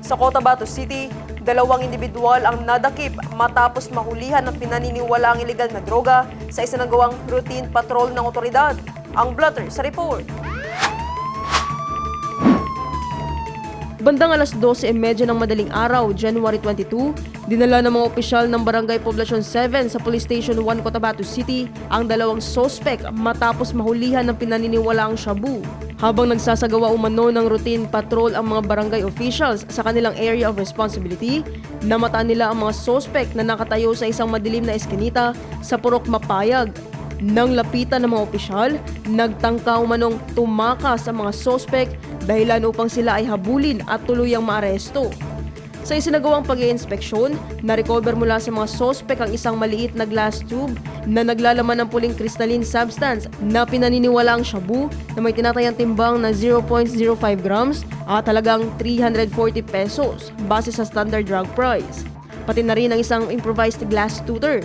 Sa Cotabato City, 2 individual ang nadakip matapos mahulihan ng pinaniniwalaang ilegal na droga sa isinagawang routine patrol ng otoridad. Ang blotter sa report. Bandang alas 12:30 ng madaling araw, January 22, dinala ng mga opisyal ng Barangay Poblacion 7 sa Police Station 1 Cotabato City ang 2 sospek matapos mahulihan ng pinaniniwalaang shabu. Habang nagsasagawa umano ng routine patrol ang mga barangay officials sa kanilang area of responsibility, namataan nila ang mga sospek na nakatayo sa isang madilim na eskinita sa Purok Mapayag. Nang lapitan ng mga opisyal, nagtangka umanong tumakas ang mga sospek dahilan upang sila ay habulin at tuluyang maaresto. Sa isinagawang pag-iinspeksyon, na-recover mula sa mga sospek ang isang maliit na glass tube na naglalaman ng puling crystalline substance na pinaniniwalaang shabu na may tinatayang timbang na 0.05 grams at halagang 340 pesos base sa standard drug price. Pati na rin ang isang improvised glass tutor